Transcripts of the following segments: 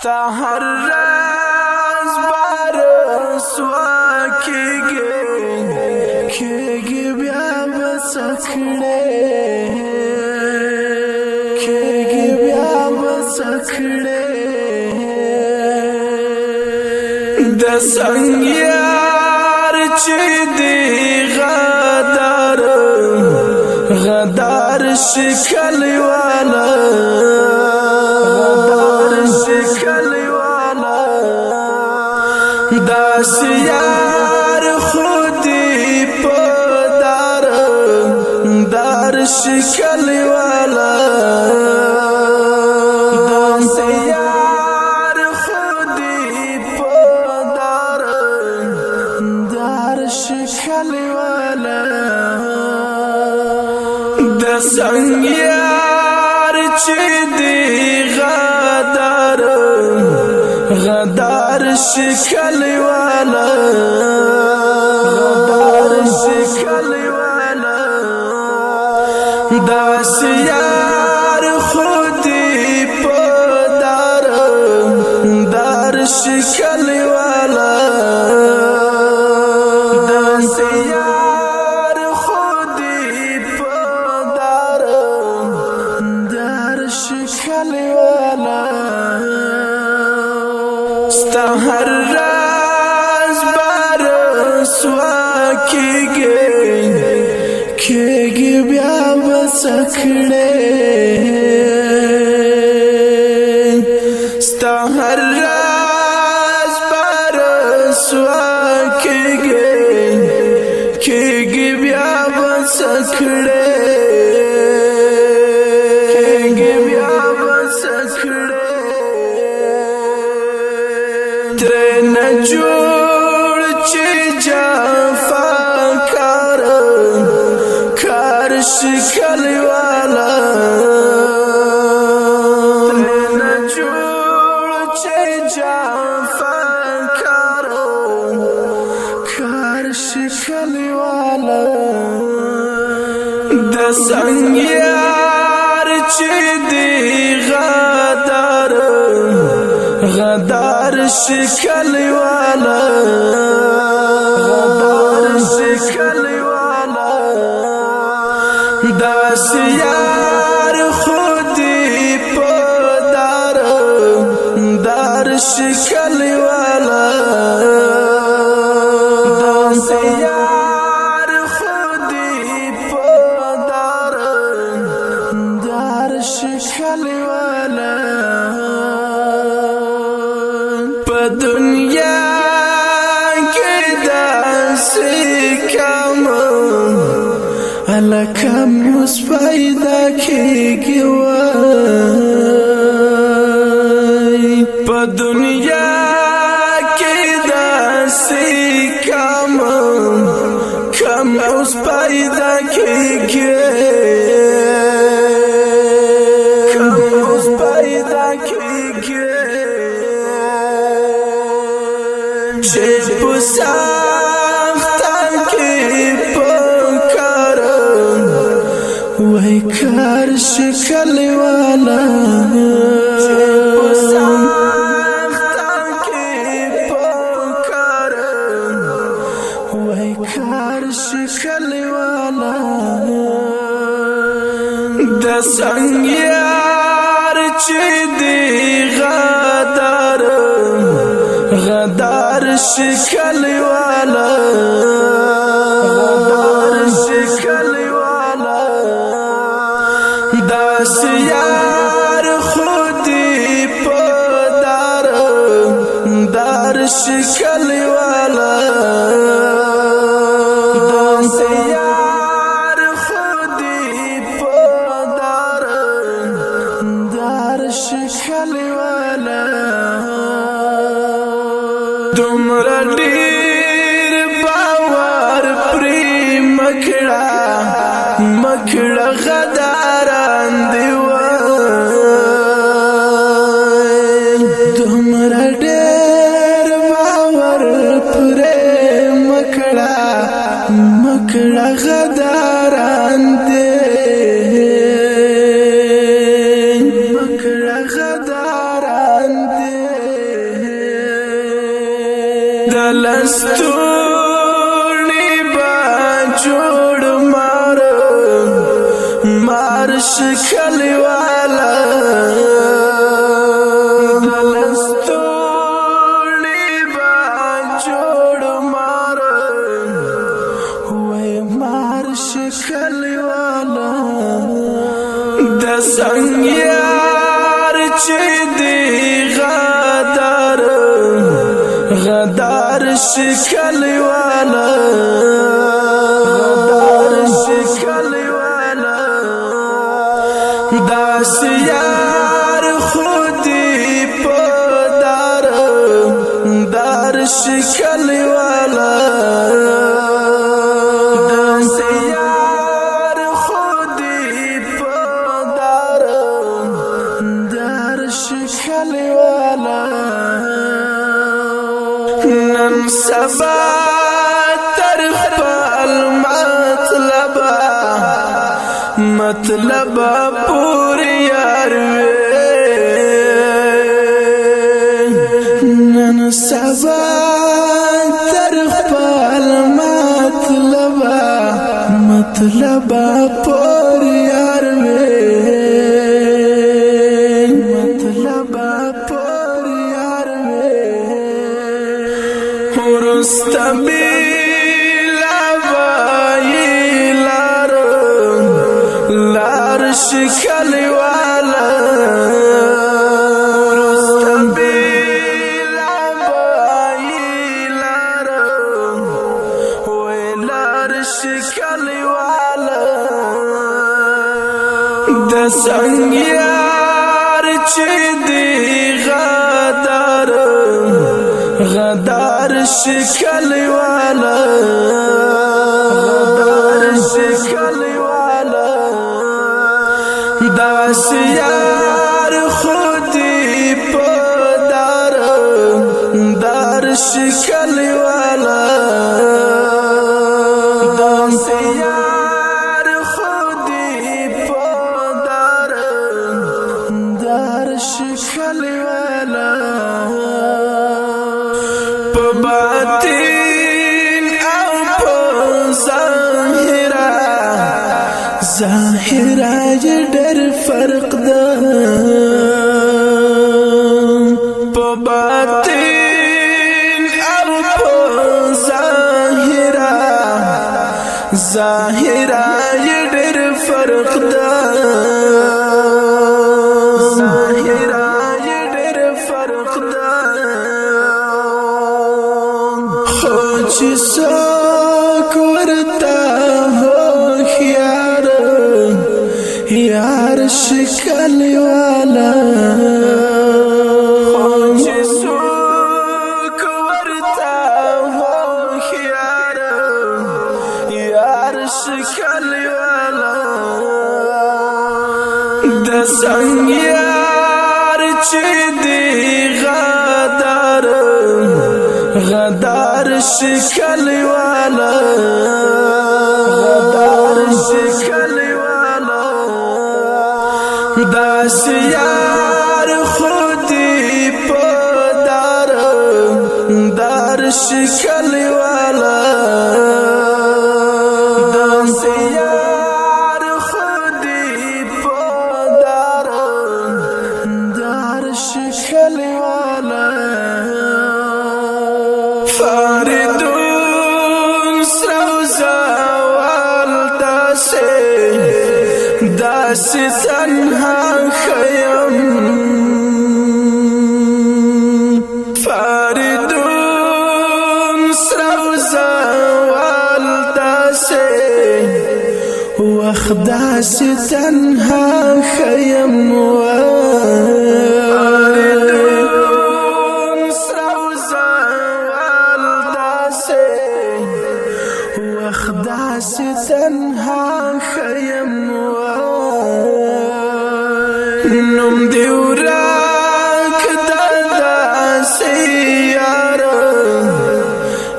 ستا هر راز بارسوا کېږي بیا بس کړې د سنگیار چې دی غدار شکل والا داس یار خودی پدار دار شکل والا داس یار خودی پدار دار شکل والا د سنگیار چې دی غدار شکل والا داس یار خودی پدار دار شکل والا داس یار خودی پدار دار شکل والا ستا هر راز بارسوا کېږي بیا بس کړې ستا هر راز بارسوا کېږي بیا بس کړې ترن جوړ چې جفا کار شکل والا ترن جوړ چې جفا کار شکل والا د سنگیار چې دی غدار شکل والا داس یار خودی پدار دار شکل والا داس یار خودی پدار دار شکل والا په دنیا کې داسې کم الکم اوس پیدا کېږي وای په دنیا کې داسې کم اوس پیدا کېږي چې په سخته کې پکار وای کار شکل والا چې په سخته کې پکار وای کار شکل والا د سنگیار چې دی غدار شکل والا داس یار خودی پدار دار شکل والا داس یار خودی پدار دار شکل والا دومره ډېر باور پرې مکړه غداران دی وای دومره ډېر باور پرې مکړه غداران دی مکړه غداران دی لستوړي با جوړ مار شکل والا لستوړي با جوړ وای مار شکل والا د سنگیار چې دی غدار شکل والا داس یار خودی پدار دار شکل والا داس یار خودی پدار دار شکل والا نن سبا تر خپل مطلب پوری یار نن سبا تر خپل مطلب پوری یار مطلب پوری یار ورستمی شکل والا رستبیل بایلار ویلار شکل والا د سنگیار چې دی غدار شکل والا داس یار خودی پدار دار شکل والا داس یار خودی پدار دار شکل والا پباتین او ظاهرا ډېر فرق ده په باطن او په ظاهرا ډېر فرق ده ظاهرا ډېر فرق ده خو چې څوک ورته یار شکل والا خوش سوک ورتا یار شکل والا د سنگیار چې دی غدار شکل والا داس یار خودی پدار دار شکل والا داس یار خودی پدار دار شکل والا فاردون سروزا والداسه داس تنها خیم فاردون سروزا والداسه وقت داس تنها خیم فاردون سروزا والداسه وقت داس تنها خیم نم دیوراک داسی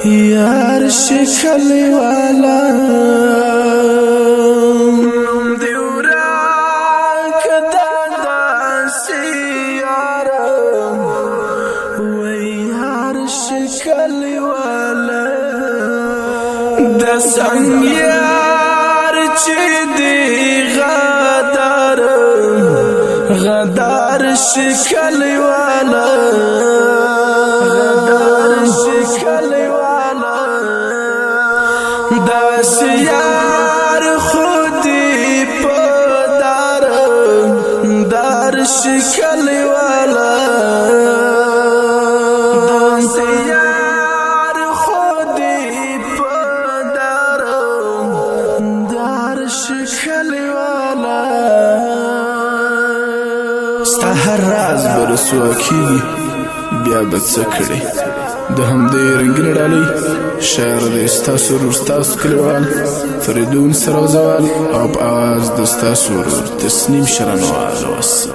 یار شکل والا نم دیوراک داسی وی یار شکل والا د سنگیار چې دی غدار شکل والا دا سیار خودی پدار دار شکل والا دا سیار خودی پدار دار شکل والا ستا هر راز برسوا کیږي بیا به څه کړې د همدې رنګینې ډالۍ شعر د ستاسو ورور ستاسو کلیوال فریدون سروزوال او په اواز د ستاسو ورور تسنیم شرنوال.